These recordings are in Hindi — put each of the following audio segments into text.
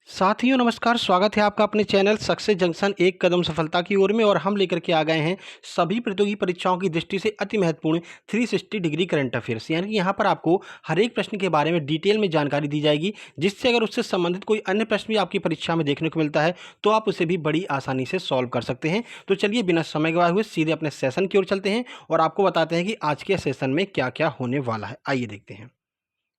साथियों नमस्कार, स्वागत है आपका अपने चैनल सक्सेस जंक्शन एक कदम सफलता की ओर में। और हम लेकर के आ गए हैं सभी प्रतियोगी परीक्षाओं की दृष्टि से अति महत्वपूर्ण 360 डिग्री करंट अफेयर्स। यानी कि यहाँ पर आपको हर एक प्रश्न के बारे में डिटेल में जानकारी दी जाएगी, जिससे अगर उससे संबंधित कोई अन्य प्रश्न भी आपकी परीक्षा में देखने को मिलता है तो आप उसे भी बड़ी आसानी से सॉल्व कर सकते हैं। तो चलिए बिना समय गवाए हुए सीधे अपने सेशन की ओर चलते हैं और आपको बताते हैं कि आज के सेशन में क्या क्या होने वाला है। आइए देखते हैं।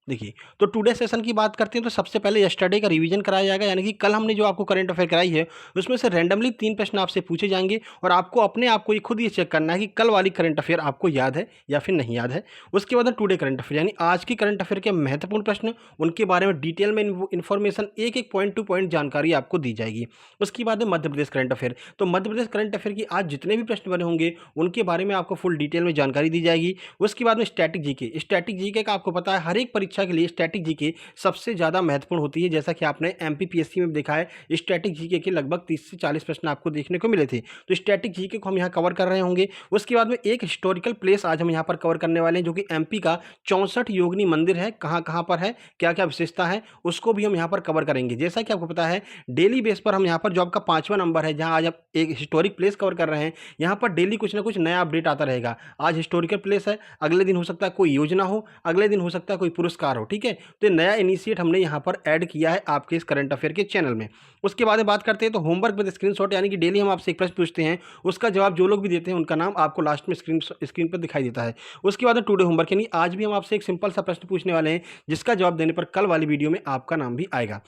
देखिए, तो टुडे सेशन की बात करते हैं तो सबसे पहले यस्टरडे का रिवीजन कराया जाएगा। यानी कि कल हमने जो आपको करंट अफेयर कराई है उसमें से रैंडमली 3 प्रश्न आपसे पूछे जाएंगे और आपको अपने आप को ये खुद ये चेक करना है कि कल वाली करंट अफेयर आपको याद है या फिर नहीं याद है। उसके बाद टुडे करंट अफेयर यानी आज की करंट अफेयर के महत्वपूर्ण प्रश्न, उनके बारे में डिटेल में इन्फॉर्मेशन एक एक पॉइंट टू पॉइंट जानकारी आपको दी जाएगी। उसके बाद है मध्य प्रदेश करंट अफेयर। तो मध्य प्रदेश करंट अफेयर की आज जितने भी प्रश्न बने होंगे उनके बारे में आपको फुल डिटेल में जानकारी दी जाएगी। उसके बाद में स्टैटिक जीके का आपको पता है हर एक परीक्षा के लिए स्टैटिक जीके सबसे ज़्यादा महत्वपूर्ण होती है। जैसा कि आपने एमपीपीएससी में देखा है, स्टैटिक जीके के लगभग 30 से 40 प्रश्न आपको देखने को मिले थे। तो स्टैटिक जीके को हम यहाँ कवर कर रहे होंगे। उसके बाद में एक हिस्टोरिकल प्लेस आज हम यहाँ पर कवर करने वाले हैं, जो कि एमपी का 64 योगिनी मंदिर है, कहाँ कहाँ पर है, क्या क्या विशेषता है, उसको भी हम यहाँ पर कवर करेंगे। जैसा कि आपको पता है डेली बेस पर हम यहाँ पर जो आपका 5वां नंबर है, जहाँ आज आप एक हिस्टोरिक प्लेस कवर कर रहे हैं, यहाँ पर डेली कुछ ना कुछ नया अपडेट आता रहेगा। आज हिस्टोरिकल प्लेस है, अगले दिन हो सकता है कोई योजना हो, अगले दिन हो सकता है कोई पुरस्कार हो। ठीक है, तो ये नया इनिशिएट हमने यहाँ पर ऐड किया है आपके इस करंट अफेयर के चैनल में। उसके बाद में बात करते हैं तो होमवर्क विद स्क्रीनशॉट, यानी कि डेली हम आपसे एक प्रश्न पूछते हैं, उसका जवाब जो लोग भी देते हैं उनका नाम आपको लास्ट में स्क्रीन पर दिखाई देता है। उसके बाद टुडे होमवर्क, यानी आज भी हम आपसे एक सिंपल सा प्रश्न पूछने वाले हैं, जिसका जवाब देने पर कल वाली वीडियो में आपका नाम भी आएगा।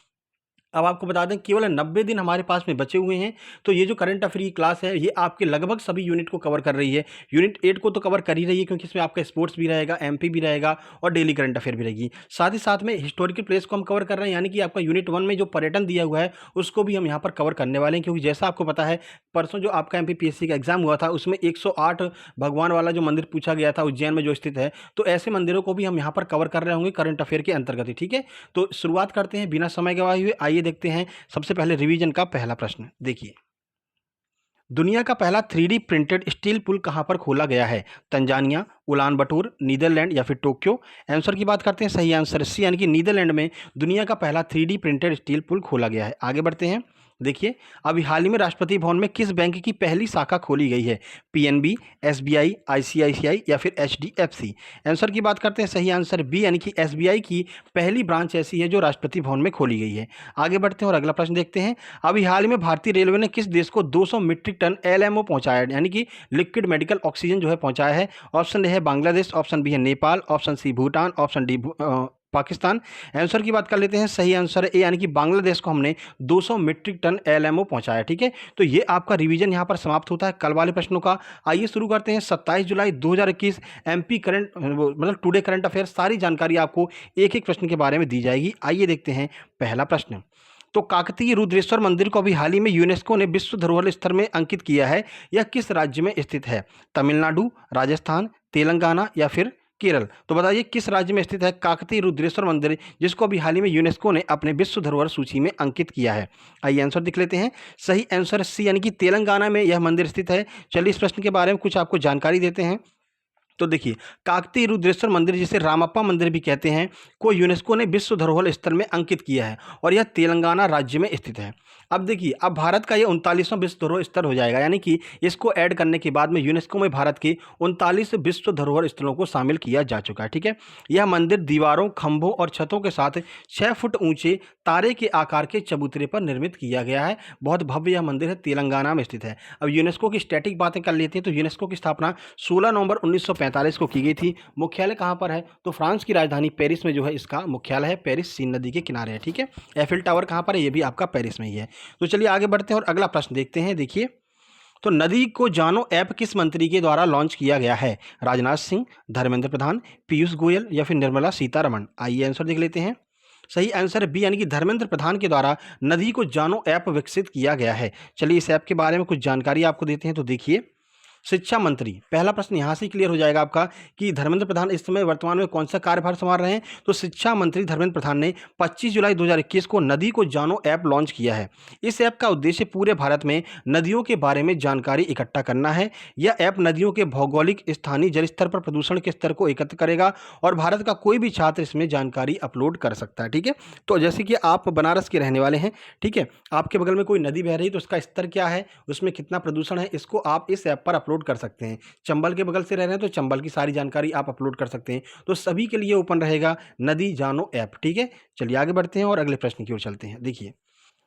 अब आपको बता दें केवल 90 दिन हमारे पास में बचे हुए हैं। तो ये जो करंट अफेयर की क्लास है ये आपके लगभग सभी यूनिट को कवर कर रही है। यूनिट 8 को तो कवर कर ही रही है, क्योंकि इसमें आपका स्पोर्ट्स भी रहेगा, एमपी भी रहेगा और डेली करंट अफेयर भी रहेगी। साथ ही साथ में हिस्टोरिकल प्लेस को हम कवर कर रहे हैं, यानी कि आपका यूनिट 1 में जो पर्यटन दिया हुआ है उसको भी हम यहाँ पर कवर करने वाले हैं। क्योंकि जैसा आपको पता है परसों जो आपका एमपीपीएससी का एग्जाम हुआ था उसमें 108 भगवान वाला जो मंदिर पूछा गया था उज्जैन में जो स्थित है, तो ऐसे मंदिरों को भी हम यहाँ पर कवर कर रहे होंगे करंट अफेयर के अंतर्गत ही। ठीक है, तो शुरुआत करते हैं बिना समय गवाए हुए। आइए देखते हैं सबसे पहले रिवीजन का पहला प्रश्न। देखिए, दुनिया का पहला 3D प्रिंटेड स्टील पुल कहां पर खोला गया है? तंजानिया, उलान बटोर, नीदरलैंड या फिर टोक्यो? आंसर की बात करते हैं, सही आंसर सी, यानी कि नीदरलैंड में दुनिया का पहला 3D प्रिंटेड स्टील पुल खोला गया है। आगे बढ़ते हैं। देखिए, अभी हाल ही में राष्ट्रपति भवन में किस बैंक की पहली शाखा खोली गई है? पीएनबी, एसबीआई, आईसीआईसीआई या फिर एचडीएफसी? आंसर की बात करते हैं, सही आंसर बी, यानी कि एसबीआई की पहली ब्रांच ऐसी है जो राष्ट्रपति भवन में खोली गई है। आगे बढ़ते हैं और अगला प्रश्न देखते हैं। अभी हाल ही में भारतीय रेलवे ने किस देश को 200 मीट्रिक टन एलएमओ पहुंचाया, यानी कि लिक्विड मेडिकल ऑक्सीजन जो है पहुंचाया है? ऑप्शन ए है बांग्लादेश, ऑप्शन बी है Nepal, option C Bhutan, option D Pakistan. Answer की बात कर लेते हैं, सही आंसर है ए, यानी कि बांग्लादेश को हमने 200 मीट्रिक टन एलएमओ पहुंचाया। ठीक है, तो ये आपका रिवीजन यहाँ पर समाप्त होता है कल वाले प्रश्नों का। आइए शुरू करते हैं। 27 जुलाई 2021 एमपी करंट मतलब टुडे करंट अफेयर, सारी जानकारी आपको एक एक प्रश्न के बारे में दी जाएगी। आइए देखते हैं पहला प्रश्न। तो काकतीय रुद्रेश्वर मंदिर को अभी हाल ही में यूनेस्को ने विश्व धरोहर स्थल में अंकित किया है। यह किस राज्य में स्थित है? तमिलनाडु, राजस्थान, तेलंगाना या फिर केरल? तो बताइए किस राज्य में स्थित है काकतीय रुद्रेश्वर मंदिर, जिसको अभी हाल ही में यूनेस्को ने अपने विश्व धरोहर सूची में अंकित किया है? आइए आंसर देख लेते हैं। सही आंसर सी, यानी कि तेलंगाना में यह मंदिर स्थित है। चलिए इस प्रश्न के बारे में कुछ आपको जानकारी देते हैं। तो देखिए, काकतीय रुद्रेश्वर मंदिर, जिसे रामप्पा मंदिर भी कहते हैं, को यूनेस्को ने विश्व धरोहर स्थल में अंकित किया है और यह तेलंगाना राज्य में स्थित है। अब देखिए, अब भारत का यह 39वां विश्व धरोहर स्थल हो जाएगा, यानी कि इसको ऐड करने के बाद में यूनेस्को में भारत के 39 विश्व धरोहर स्थलों को शामिल किया जा चुका है। ठीक है, यह मंदिर दीवारों, खंभों और छतों के साथ 6 फुट ऊंचे तारे के आकार के चबूतरे पर निर्मित किया गया है। बहुत भव्य यह मंदिर है, तेलंगाना में स्थित है। अब यूनेस्को की स्टैटिक बातें कर लेते हैं। तो यूनेस्को की स्थापना 16 नवंबर 1945 को की गई थी। मुख्यालय कहाँ पर है? तो फ्रांस की राजधानी पेरिस में जो है इसका मुख्यालय है। पेरिस सीन नदी के किनारे है। ठीक है, एफिल टावर कहाँ पर है? ये भी आपका पेरिस में ही है। तो चलिए आगे बढ़ते हैं और अगला प्रश्न देखते हैं। देखिए, तो नदी को जानो ऐप किस मंत्री के द्वारा लॉन्च किया गया है? राजनाथ सिंह, धर्मेंद्र प्रधान, पीयूष गोयल या फिर निर्मला सीतारमण? आइए आंसर देख लेते हैं। सही आंसर बी, यानी कि धर्मेंद्र प्रधान के द्वारा नदी को जानो ऐप विकसित किया गया है। चलिए इस ऐप के बारे में कुछ जानकारी आपको देते हैं। तो देखिए, शिक्षा मंत्री, पहला प्रश्न यहाँ से क्लियर हो जाएगा आपका कि धर्मेंद्र प्रधान इस समय वर्तमान में कौन सा कार्यभार संभाल रहे हैं। तो शिक्षा मंत्री धर्मेंद्र प्रधान ने 25 जुलाई 2021 को नदी को जानो ऐप लॉन्च किया है। इस ऐप का उद्देश्य पूरे भारत में नदियों के बारे में जानकारी इकट्ठा करना है। यह ऐप नदियों के भौगोलिक, स्थानीय जल स्तर पर प्रदूषण के स्तर को एकत्र करेगा और भारत का कोई भी छात्र इसमें जानकारी अपलोड कर सकता है। ठीक है, तो जैसे कि आप बनारस के रहने वाले हैं, ठीक है, आपके बगल में कोई नदी बह रही है तो उसका स्तर क्या है, उसमें कितना प्रदूषण है, इसको आप इस ऐप पर अपलोड कर सकते हैं। चंबल के बगल से रह रहे हैं तो चंबल की सारी जानकारी आप अपलोड कर सकते हैं। तो सभी के लिए ओपन रहेगा नदी जानो ऐप। ठीक है, चलिए आगे बढ़ते हैं और अगले प्रश्न की ओर चलते हैं। देखिए,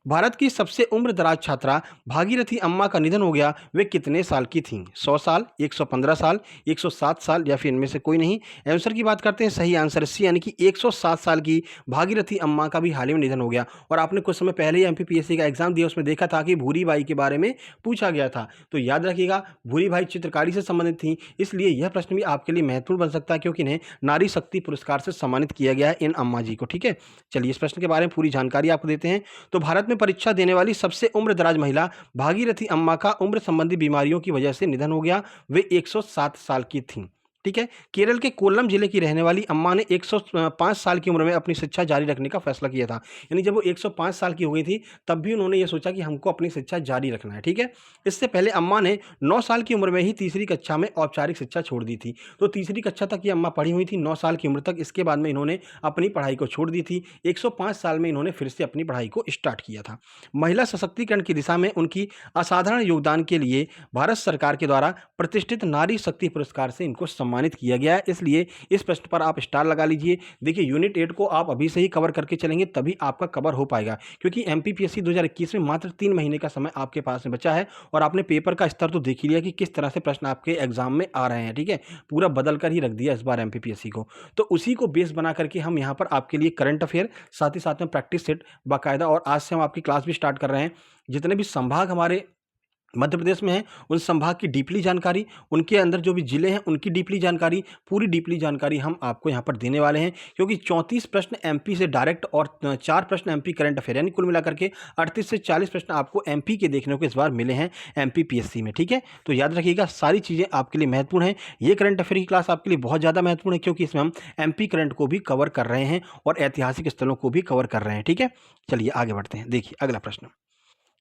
भारत की सबसे उम्रदराज छात्रा भागीरथी अम्मा का निधन हो गया, वे कितने साल की थीं? 100 साल, 115 साल, 107 साल या फिर इनमें से कोई नहीं। आंसर की बात करते हैं, सही आंसर सी यानी कि 107 साल की भागीरथी अम्मा का भी हाल ही में निधन हो गया। और आपने कुछ समय पहले ही एमपीपीएससी का एग्जाम दिया, उसमें देखा था कि भूरी बाई के बारे में पूछा गया था। तो याद रखिएगा, भूरी बाई चित्रकारी से संबंधित थी, इसलिए यह प्रश्न भी आपके लिए महत्वपूर्ण बन सकता है क्योंकि इन्हें नारी शक्ति पुरस्कार से सम्मानित किया गया है इन अम्मा जी को। ठीक है, चलिए इस प्रश्न के बारे में पूरी जानकारी आपको देते हैं। तो भारत में परीक्षा देने वाली सबसे उम्रदराज महिला भागीरथी अम्मा का उम्र संबंधी बीमारियों की वजह से निधन हो गया, वे 107 साल की थीं। ठीक है, केरल के कोल्लम जिले की रहने वाली अम्मा ने 105 साल की उम्र में अपनी शिक्षा जारी रखने का फैसला किया था। यानी जब वो 105 साल की हो गई थी तब भी उन्होंने ये सोचा कि हमको अपनी शिक्षा जारी रखना है। ठीक है, इससे पहले अम्मा ने 9 साल की उम्र में ही तीसरी कक्षा में औपचारिक शिक्षा छोड़ दी थी। तो तीसरी कक्षा तक ये अम्मा पढ़ी हुई थी 9 साल की उम्र तक। इसके बाद में इन्होंने अपनी पढ़ाई को छोड़ दी थी। 105 साल में इन्होंने फिर से अपनी पढ़ाई को स्टार्ट किया था। महिला सशक्तिकरण की दिशा में उनकी असाधारण योगदान के लिए भारत सरकार के द्वारा प्रतिष्ठित नारी शक्ति पुरस्कार से इनको सम्मानित किया गया है। इसलिए इस प्रश्न पर आप स्टार लगा लीजिए। देखिए, यूनिट 8 को आप अभी से ही कवर करके चलेंगे तभी आपका कवर हो पाएगा, क्योंकि एमपीपीएससी 2021 में मात्र 3 महीने का समय आपके पास में बचा है और आपने पेपर का स्तर तो देख ही लिया कि किस तरह से प्रश्न आपके एग्जाम में आ रहे हैं। ठीक है, पूरा बदल कर ही रख दिया इस बार एमपीपीएससी को। तो उसी को बेस बना करके हम यहाँ पर आपके लिए करंट अफेयर, साथ ही साथ में प्रैक्टिस सेट बाकायदा, और आज से हम आपकी क्लास भी स्टार्ट कर रहे हैं। जितने भी संभाग हमारे मध्य प्रदेश में है उन संभाग की डीपली जानकारी, उनके अंदर जो भी जिले हैं उनकी डीपली जानकारी, पूरी डीपली जानकारी हम आपको यहाँ पर देने वाले हैं। क्योंकि 34 प्रश्न एमपी से डायरेक्ट और 4 प्रश्न एमपी करंट अफेयर, यानी कुल मिलाकर के 38 से 40 प्रश्न आपको एमपी के देखने को इस बार मिले हैं एमपीपीएससी में। ठीक है, तो याद रखिएगा सारी चीज़ें आपके लिए महत्वपूर्ण है। ये करंट अफेयर की क्लास आपके लिए बहुत ज़्यादा महत्वपूर्ण है क्योंकि इसमें हम एमपी करंट को भी कवर कर रहे हैं और ऐतिहासिक स्थलों को भी कवर कर रहे हैं। ठीक है, चलिए आगे बढ़ते हैं। देखिए अगला प्रश्न,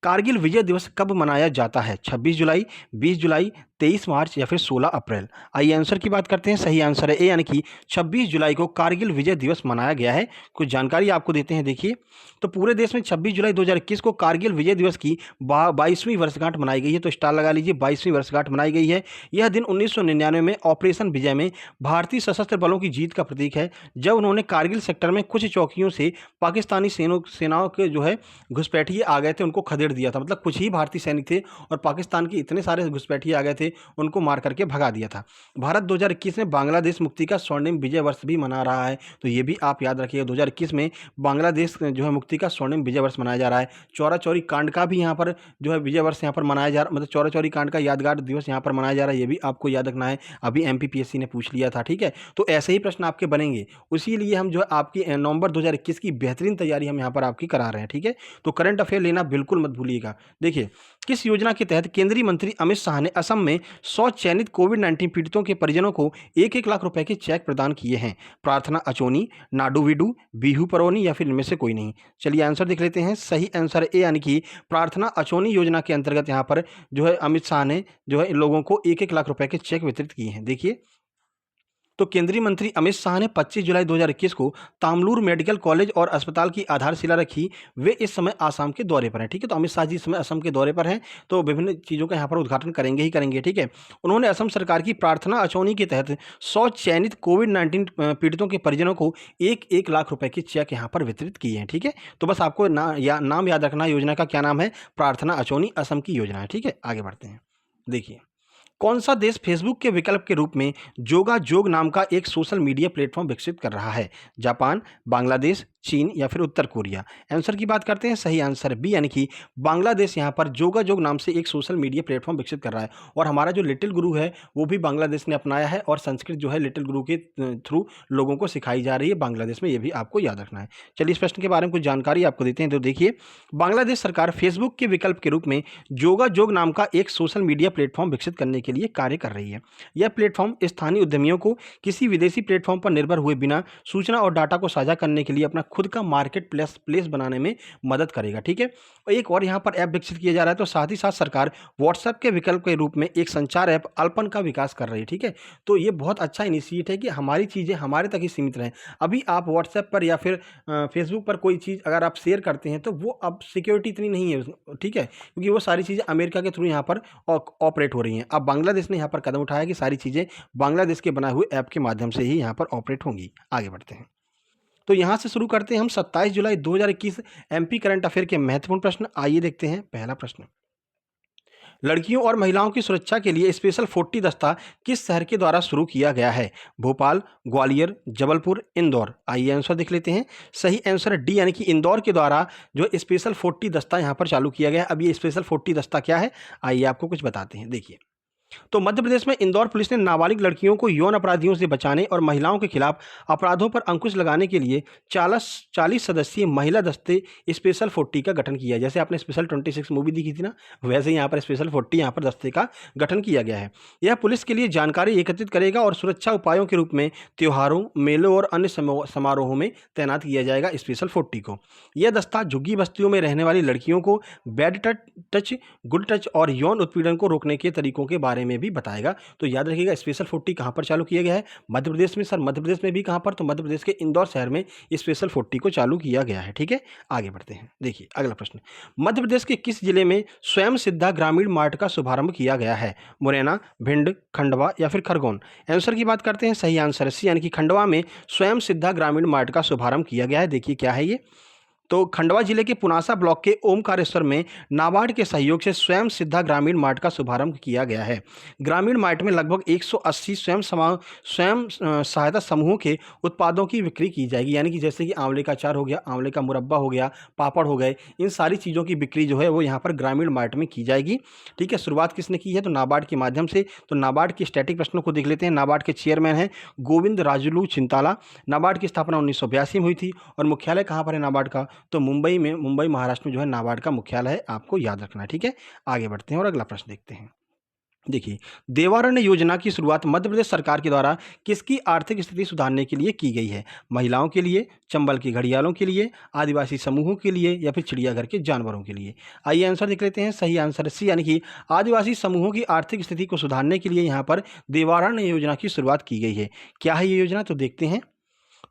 कारगिल विजय दिवस कब मनाया जाता है? 26 जुलाई, 20 जुलाई, 23 मार्च या फिर 16 अप्रैल? आइए आंसर की बात करते हैं। सही आंसर है ए यानी कि 26 जुलाई को कारगिल विजय दिवस मनाया गया है। कुछ जानकारी आपको देते हैं। देखिए, तो पूरे देश में 26 जुलाई 2021 को कारगिल विजय दिवस की 22वीं वर्षगांठ मनाई गई है। तो स्टार लगा लीजिए, 22वीं वर्षगांठ मनाई गई है। यह दिन 1999 में ऑपरेशन विजय में भारतीय सशस्त्र बलों की जीत का प्रतीक है, जब उन्होंने कारगिल सेक्टर में कुछ चौकियों से पाकिस्तानी सेनाओं के जो है घुसपैठिए आ गए थे, उनको खदेड़ दिया था। मतलब कुछ ही भारतीय सैनिक थे और पाकिस्तान के इतने सारे घुसपैठिए आ गए थे, उनको मार करके भगा दिया था। भारत 2021 में बांग्लादेश मुक्ति का स्वर्णिम विजय वर्ष भी मना रहा है। तो ये भी आप याद रखिएगा, 2021 में बांग्लादेश जो है मुक्ति का स्वर्णिम विजय वर्ष मनाया जा रहा है। चौरा चौरी कांड का भी यहाँ पर जो है विजय वर्ष यहाँ पर मनाया जा रहा, मतलब चौरा चौरी कांड का यादगार दिवस यहाँ पर मनाया जा रहा है। ये भी आपको याद रखना है, अभी एमपीपीएससी ने पूछ लिया था। ठीक है, तो ऐसे ही प्रश्न आपके बनेंगे, उसी लिए हम जो है आपकी नवंबर 2021 की बेहतरीन तैयारी हम यहाँ पर आपकी करा रहे हैं। ठीक है, तो करंट अफेयर लेना बिल्कुल मत भूलिएगा। देखिए, किस योजना के तहत केंद्रीय मंत्री अमित शाह ने असम में 100 चयनित कोविड-19 पीड़ितों के परिजनों को 1-1 लाख रुपए के चेक प्रदान किए हैं? प्रार्थना अचोनी, नाडू विडू, बीहू परौनी या फिर इनमें से कोई नहीं? चलिए आंसर देख लेते हैं। सही आंसर ए यानी कि प्रार्थना अचोनी योजना के अंतर्गत यहाँ पर जो है अमित शाह ने जो है इन लोगों को 1-1 लाख रुपए के चेक वितरित किए हैं। देखिए, तो केंद्रीय मंत्री अमित शाह ने 25 जुलाई 2021 को तामलूर मेडिकल कॉलेज और अस्पताल की आधारशिला रखी। वे इस समय आसाम के दौरे पर हैं। ठीक है, तो अमित शाह जी इस समय असम के दौरे पर हैं, तो विभिन्न चीज़ों का यहाँ पर उद्घाटन करेंगे ही करेंगे। ठीक है, उन्होंने असम सरकार की प्रार्थना अचौनी के तहत 100 चयनित कोविड-19 पीड़ितों के परिजनों को 1-1 लाख रुपए के चेक यहाँ पर वितरित किए हैं। ठीक है, तो बस आपको नाम याद रखना, योजना का क्या नाम है? प्रार्थना अचौनी, असम की योजना है। ठीक है, आगे बढ़ते हैं। देखिए, कौन सा देश फेसबुक के विकल्प के रूप में जोगा जोग नाम का एक सोशल मीडिया प्लेटफॉर्म विकसित कर रहा है? जापान, बांग्लादेश, चीन या फिर उत्तर कोरिया। आंसर की बात करते हैं, सही आंसर बी यानी कि बांग्लादेश यहाँ पर जोगाजोग नाम से एक सोशल मीडिया प्लेटफॉर्म विकसित कर रहा है। और हमारा जो लिटिल गुरु है वो भी बांग्लादेश ने अपनाया है और संस्कृत जो है लिटिल गुरु के थ्रू लोगों को सिखाई जा रही है बांग्लादेश में, ये भी आपको याद रखना है। चलिए इस प्रश्न के बारे में कुछ जानकारी आपको देते हैं। तो देखिए, बांग्लादेश सरकार फेसबुक के विकल्प के रूप में जोगाजोग नाम का एक सोशल मीडिया प्लेटफॉर्म विकसित करने के लिए कार्य कर रही है। यह प्लेटफॉर्म स्थानीय उद्यमियों को किसी विदेशी प्लेटफॉर्म पर निर्भर हुए बिना सूचना और डाटा को साझा करने के लिए अपना खुद का मार्केट प्लेस बनाने में मदद करेगा। ठीक है, और एक और यहाँ पर ऐप विकसित किया जा रहा है। तो साथ ही साथ सरकार व्हाट्सएप के विकल्प के रूप में एक संचार ऐप अल्पन का विकास कर रही है। ठीक है, तो ये बहुत अच्छा इनिशिएट है कि हमारी चीज़ें हमारे तक ही सीमित रहें। अभी आप व्हाट्सएप पर या फिर फेसबुक पर कोई चीज़ अगर आप शेयर करते हैं तो वो अब सिक्योरिटी इतनी नहीं है ठीक है, क्योंकि वो सारी चीज़ें अमेरिका के थ्रू यहाँ पर ऑपरेट हो रही हैं। अब बांग्लादेश ने यहाँ पर कदम उठाया कि सारी चीज़ें बांग्लादेश के बनाए हुए ऐप के माध्यम से ही यहाँ पर ऑपरेट होंगी। आगे बढ़ते हैं, तो यहाँ से शुरू करते हैं हम 27 जुलाई 2021 एमपी करंट अफेयर के महत्वपूर्ण प्रश्न। आइए देखते हैं पहला प्रश्न, लड़कियों और महिलाओं की सुरक्षा के लिए स्पेशल 40 दस्ता किस शहर के द्वारा शुरू किया गया है? भोपाल, ग्वालियर, जबलपुर, इंदौर। आइए आंसर देख लेते हैं। सही आंसर डी यानी कि इंदौर के द्वारा जो स्पेशल 40 दस्ता यहाँ पर चालू किया गया है। अब ये स्पेशल 40 दस्ता क्या है, आइए आपको कुछ बताते हैं। देखिए, तो मध्य प्रदेश में इंदौर पुलिस ने नाबालिग लड़कियों को यौन अपराधियों से बचाने और महिलाओं के खिलाफ अपराधों पर अंकुश लगाने के लिए 40 सदस्यीय महिला दस्ते स्पेशल 40 का गठन किया है। जैसे आपने स्पेशल 26 मूवी देखी थी ना, वैसे ही यहाँ पर स्पेशल 40 यहाँ पर दस्ते का गठन किया गया है। यह पुलिस के लिए जानकारी एकत्रित करेगा और सुरक्षा उपायों के रूप में त्योहारों, मेलों और अन्य समारोहों में तैनात किया जाएगा स्पेशल 40 को। यह दस्ता झुग्गी बस्तियों में रहने वाली लड़कियों को बैड टच, गुड टच और यौन उत्पीड़न को रोकने के तरीकों के बारे में भी बताएगा। तो याद रखिएगा, स्पेशल 40 कहां पर चालू किया गया है? मध्य प्रदेश में। सर मध्य प्रदेश में भी कहां पर? तो मध्य प्रदेश के इंदौर शहर में स्पेशल 40 को चालू किया गया है। ठीक है, आगे बढ़ते हैं। देखिए अगला प्रश्न, मध्य प्रदेश के किस जिले में स्वयं सिद्धा ग्रामीण मार्ट का शुभारंभ किया गया है? मुरैना, भिंड, खंडवा या फिर खरगोन। आंसर की बात करते हैं, सही आंसर सी यानी कि खंडवा में स्वयं सिद्धा ग्रामीण मार्ट का शुभारंभ किया गया है। देखिए क्या है ये, तो खंडवा जिले के पुनासा ब्लॉक के ओमकारेश्वर में नाबार्ड के सहयोग से स्वयं सिद्धा ग्रामीण मार्ट का शुभारंभ किया गया है। ग्रामीण मार्ट में लगभग 180 स्वयं सहायता समूहों के उत्पादों की बिक्री की जाएगी। यानी कि जैसे कि आंवले का अचार हो गया, आंवले का मुरब्बा हो गया, पापड़ हो गए, इन सारी चीज़ों की बिक्री जो है वो यहाँ पर ग्रामीण मार्ट में की जाएगी। ठीक है, शुरुआत किसने की है? तो नाबार्ड के माध्यम से। तो नाबार्ड के स्टैटिक प्रश्नों को देख लेते हैं। नाबार्ड के चेयरमैन हैं गोविंद राजुलू चिंताला। नाबार्ड की स्थापना 1982 में हुई थी और मुख्यालय कहाँ पर है नाबार्ड का? तो मुंबई में, मुंबई महाराष्ट्र में जो है नाबार्ड का मुख्यालय है, आपको याद रखना है। ठीक है, आगे बढ़ते हैं और अगला प्रश्न देखते हैं। देखिए, देवारण्य योजना की शुरुआत मध्य प्रदेश सरकार के द्वारा किसकी आर्थिक स्थिति सुधारने के लिए की गई है? महिलाओं के लिए, चंबल के घड़ियालों के लिए, आदिवासी समूहों के लिए या फिर चिड़ियाघर के जानवरों के लिए। आइए आंसर देख लेते हैं। सही आंसर सी यानी कि आदिवासी समूहों की आर्थिक स्थिति को सुधारने के लिए यहाँ पर देवारण्य योजना की शुरुआत की गई है। क्या है ये योजना, तो देखते हैं।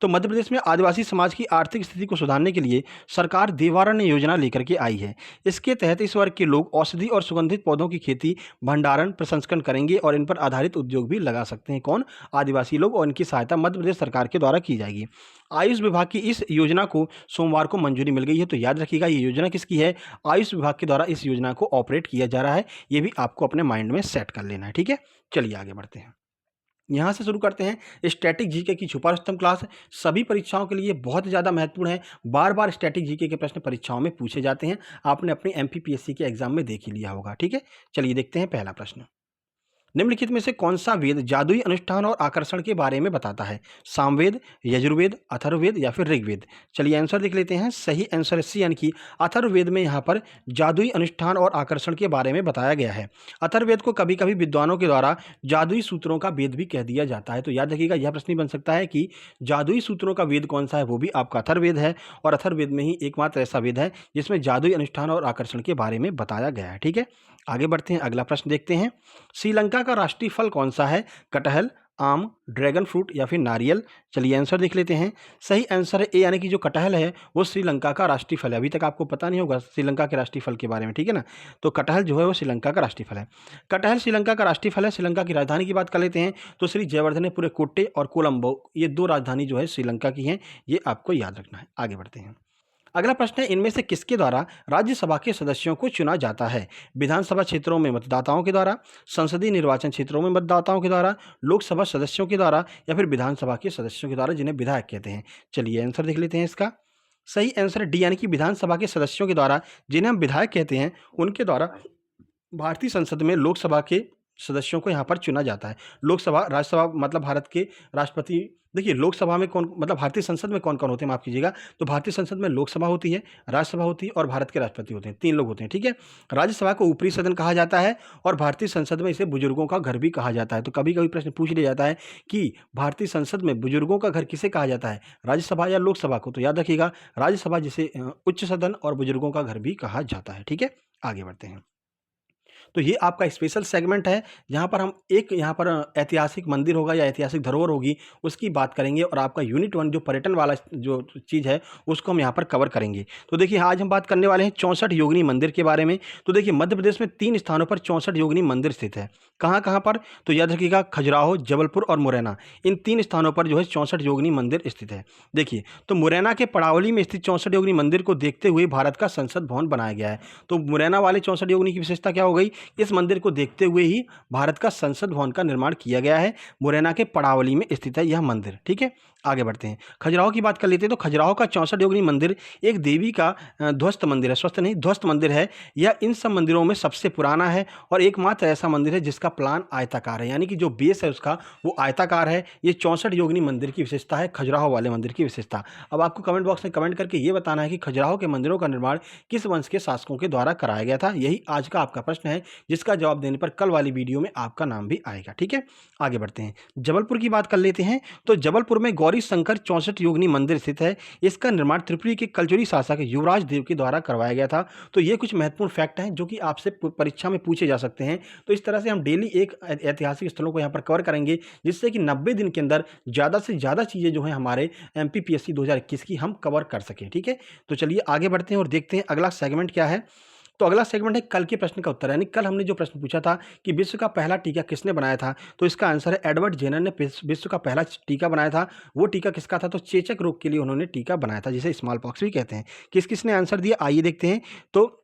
तो मध्य प्रदेश में आदिवासी समाज की आर्थिक स्थिति को सुधारने के लिए सरकार देवारण्य योजना लेकर के आई है। इसके तहत इस वर्ग के लोग औषधि और सुगंधित पौधों की खेती, भंडारण, प्रसंस्करण करेंगे और इन पर आधारित उद्योग भी लगा सकते हैं। कौन? आदिवासी लोग, और इनकी सहायता मध्य प्रदेश सरकार के द्वारा की जाएगी। आयुष विभाग की इस योजना को सोमवार को मंजूरी मिल गई है। तो याद रखिएगा, ये योजना किसकी है? आयुष विभाग के द्वारा इस योजना को ऑपरेट किया जा रहा है। ये भी आपको अपने माइंड में सेट कर लेना है। ठीक है, चलिए आगे बढ़ते हैं। यहाँ से शुरू करते हैं स्टैटिक जीके की छुपा रुस्तम क्लास। सभी परीक्षाओं के लिए बहुत ज़्यादा महत्वपूर्ण है। बार बार स्टैटिक जीके के प्रश्न परीक्षाओं में पूछे जाते हैं। आपने अपने एमपीपीएससी के एग्जाम में देख ही लिया होगा। ठीक है, चलिए देखते हैं पहला प्रश्न। निम्नलिखित में से कौन सा वेद जादुई अनुष्ठान और आकर्षण के बारे में बताता है? सामवेद, यजुर्वेद, अथर्ववेद या फिर ऋग्वेद। चलिए आंसर देख लेते हैं। सही आंसर सी यानी कि अथर्ववेद में यहाँ पर जादुई अनुष्ठान और आकर्षण के बारे में बताया गया है। अथर्ववेद को कभी कभी विद्वानों के द्वारा जादुई सूत्रों का वेद भी कह दिया जाता है। तो याद रखिएगा, यह प्रश्न बन सकता है कि जादुई सूत्रों का वेद कौन सा है? वो भी आपका अथर्ववेद है। और अथर्ववेद में ही एकमात्र ऐसा वेद है जिसमें जादुई अनुष्ठान और आकर्षण के बारे में बताया गया है। ठीक है, आगे बढ़ते हैं, अगला प्रश्न देखते हैं। श्रीलंका का राष्ट्रीय फल कौन सा है? कटहल, आम, ड्रैगन फ्रूट या फिर नारियल। चलिए आंसर देख लेते हैं। सही आंसर है ए यानी कि जो कटहल है वो श्रीलंका का राष्ट्रीय फल है। अभी तक आपको पता नहीं होगा श्रीलंका के राष्ट्रीय फल के बारे में, ठीक है ना। तो कटहल जो है वो श्रीलंका का राष्ट्रीय फल है। कटहल श्रीलंका का राष्ट्रीय फल है। श्रीलंका की राजधानी की बात कर लेते हैं तो श्री जयवर्धनेपुरे कोट्टे और कोलंबो, ये दो राजधानी जो है श्रीलंका की हैं। ये आपको याद रखना है। आगे बढ़ते हैं, अगला प्रश्न है, इनमें से किसके द्वारा राज्यसभा के सदस्यों को चुना जाता है? विधानसभा क्षेत्रों में मतदाताओं के द्वारा, संसदीय निर्वाचन क्षेत्रों में मतदाताओं के द्वारा, लोकसभा सदस्यों के द्वारा या फिर विधानसभा के सदस्यों के द्वारा, जिन्हें विधायक कहते हैं। चलिए आंसर देख लेते हैं इसका। सही आंसर डी यानी कि विधानसभा के सदस्यों के द्वारा, जिन्हें हम विधायक कहते हैं, उनके द्वारा भारतीय संसद में लोकसभा के सदस्यों को यहाँ पर चुना जाता है। लोकसभा, राज्यसभा मतलब भारत के राष्ट्रपति। देखिए लोकसभा में कौन, मतलब भारतीय संसद में कौन-कौन होते हैं, माफ़ कीजिएगा, तो भारतीय संसद में लोकसभा होती है, राज्यसभा होती है और भारत के राष्ट्रपति होते हैं, 3 लोग होते हैं, ठीक है? राज्यसभा को ऊपरी सदन कहा जाता है और भारतीय संसद में इसे बुजुर्गों का घर भी कहा जाता है। तो कभी-कभी प्रश्न पूछ लिया जाता है कि भारतीय संसद में बुजुर्गों का घर किसे कहा जाता है, राज्यसभा या लोकसभा को? तो याद रखिएगा राज्यसभा, जिसे उच्च सदन और बुजुर्गों का घर भी कहा जाता है, ठीक है? आगे बढ़ते हैं। तो ये आपका स्पेशल सेगमेंट है, जहाँ पर हम एक यहाँ पर ऐतिहासिक मंदिर होगा या ऐतिहासिक धरोहर होगी, उसकी बात करेंगे और आपका यूनिट 1 जो पर्यटन वाला जो चीज़ है, उसको हम यहाँ पर कवर करेंगे। तो देखिए आज हम बात करने वाले हैं 64 योगिनी मंदिर के बारे में। तो देखिए मध्य प्रदेश में 3 स्थानों पर 64 योगिनी मंदिर स्थित है। कहाँ-कहाँ पर? तो याद रखिएगा खजुराहो, जबलपुर और मुरैना, इन 3 स्थानों पर जो है 64 योगिनी मंदिर स्थित है। देखिए तो मुरैना के पड़ावली में स्थित 64 योगिनी मंदिर को देखते हुए भारत का संसद भवन बनाया गया है। तो मुरैना वाले 64 योगिनी की विशेषता क्या हो गई? इस मंदिर को देखते हुए ही भारत का संसद भवन का निर्माण किया गया है। मुरैना के पड़ावली में स्थित है यह मंदिर, ठीक है? आगे बढ़ते हैं। खजुराहो की बात कर लेते हैं। तो खजुराहो का 64 योगिनी मंदिर एक देवी का ध्वस्त मंदिर है, स्वस्थ नहीं, ध्वस्त मंदिर है। यह इन सब मंदिरों में सबसे पुराना है और एकमात्र ऐसा मंदिर है जिसका प्लान आयताकार है, यानी कि जो बेस है उसका वो आयताकार है। ये 64 योगिनी मंदिर की विशेषता है, खजुराहो वाले मंदिर की विशेषता। अब आपको कमेंट बॉक्स में कमेंट करके ये बताना है कि खजुराहो के मंदिरों का निर्माण किस वंश के शासकों के द्वारा कराया गया था। यही आज का आपका प्रश्न है, जिसका जवाब देने पर कल वाली वीडियो में आपका नाम भी आएगा, ठीक है? आगे बढ़ते हैं। जबलपुर की बात कर लेते हैं। तो जबलपुर में गौरी शंकर 64 योगिनी मंदिर स्थित है। इसका निर्माण त्रिपुरी के कलचुरी शासक युवराज देव के द्वारा करवाया गया था। तो ये कुछ महत्वपूर्ण फैक्ट हैं जो कि आपसे परीक्षा में पूछे जा सकते हैं। तो इस तरह से हम डेली एक ऐतिहासिक स्थलों को यहाँ पर कवर करेंगे, जिससे कि 90 दिन के अंदर ज़्यादा से ज़्यादा चीज़ें जो हैं हमारे एमपीपीएससी 2021 की हम कवर कर सकें, ठीक है? तो चलिए आगे बढ़ते हैं और देखते हैं अगला सेगमेंट क्या है। तो अगला सेगमेंट है कल के प्रश्न का उत्तर, यानी कल हमने जो प्रश्न पूछा था कि विश्व का पहला टीका किसने बनाया था, तो इसका आंसर है एडवर्ड जेनर ने विश्व का पहला टीका बनाया था। वो टीका किसका था? तो चेचक रोग के लिए उन्होंने टीका बनाया था, जिसे स्मॉल पॉक्स भी कहते हैं। किस किसने आंसर दिया, आइए देखते हैं। तो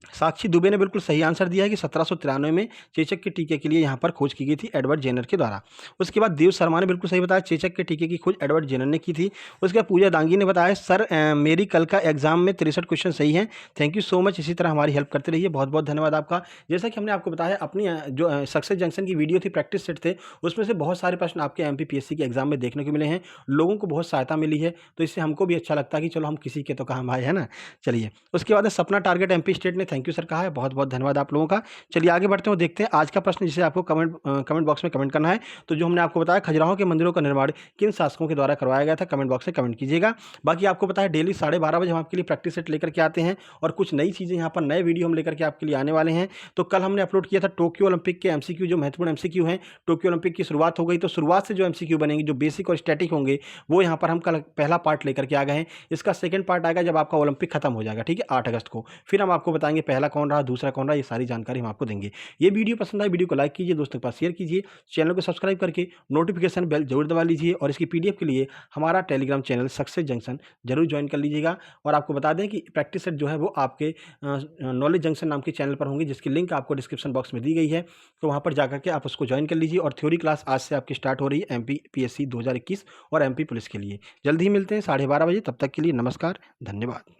साक्षी दुबे ने बिल्कुल सही आंसर दिया है कि 1793 में चेचक के टीके के लिए यहाँ पर खोज की गई थी एडवर्ड जेनर के द्वारा। उसके बाद देव शर्मा ने बिल्कुल सही बताया, चेचक के टीके की खोज एडवर्ड जेनर ने की थी। उसके बाद पूजा दांगी ने बताया सर मेरी कल का एग्जाम में 63 क्वेश्चन सही हैं। थैंक यू सो मच, इसी तरह हमारी हेल्प करते रहिए, बहुत बहुत धन्यवाद आपका। जैसा कि हमने आपको बताया अपनी जो सक्सेस जंक्शन की वीडियो थी, प्रैक्टिस सेट थे, उसमें से बहुत सारे प्रश्न आपके एमपीपीएससी के एग्जाम में देखने को मिले हैं। लोगों को बहुत सहायता मिली है, तो इससे हमको भी अच्छा लगता है कि चलो हम किसी के तो काम आए, है ना? चलिए उसके बाद सपना टारगेट एमपी स्टेट ने थैंक यू सर कहा है, बहुत बहुत धन्यवाद आप लोगों का। चलिए आगे बढ़ते हैं और देखते हैं आज का प्रश्न, जिसे आपको कमेंट बॉक्स में कमेंट करना है। तो जो हमने आपको बताया खजुराहो के मंदिरों का निर्माण किन शासकों के द्वारा करवाया गया था, कमेंट बॉक्स में कमेंट कीजिएगा। बाकी आपको पता है डेली 12:30 बजे हम आपके लिए प्रैक्टिस सेट लेकर के आते हैं और कुछ नई चीज़ें यहाँ पर नए वीडियो हम लेकर के आपके लिए आने वाले हैं। तो कल हमने अपलोड किया था टोक्यो ओलंपिक के एमसीक्यू, जो महत्वपूर्ण एमसीक्यू हैं। टोक्यो ओलंपिक की शुरुआत हो गई, तो शुरुआत से जो एमसीक्यू बनेंगे, जो बेसिक और स्टैटिक होंगे, वो यहाँ पर हम कल पहला पार्ट लेकर के आ गए हैं। इसका सेकंड पार्ट आएगा जब आपका ओलंपिक खत्म हो जाएगा, ठीक है, 8 अगस्त को। फिर हम आपको बताएंगे पहला कौन रहा, दूसरा कौन रहा, ये सारी जानकारी हम आपको देंगे। ये वीडियो पसंद आए, वीडियो को लाइक कीजिए, दोस्तों के पास शेयर कीजिए, चैनल को सब्सक्राइब करके नोटिफिकेशन बेल जरूर दबा लीजिए और इसकी पीडीएफ के लिए हमारा टेलीग्राम चैनल सक्सेस जंक्शन जरूर ज्वाइन कर लीजिएगा। और आपको बता दें कि प्रैक्टिस सेट जो है वो आपके नॉलेज जंक्शन नाम के चैनल पर होंगे, जिसकी लिंक आपको डिस्क्रिप्शन बॉक्स में दी गई है। तो वहाँ पर जाकर के आप उसको ज्वाइन कर लीजिए। और थ्योरी क्लास आज से आपकी स्टार्ट हो रही है एमपीपीएससी 2021 और एमपी पुलिस के लिए। जल्द ही मिलते हैं 12:30 बजे, तब तक के लिए नमस्कार, धन्यवाद।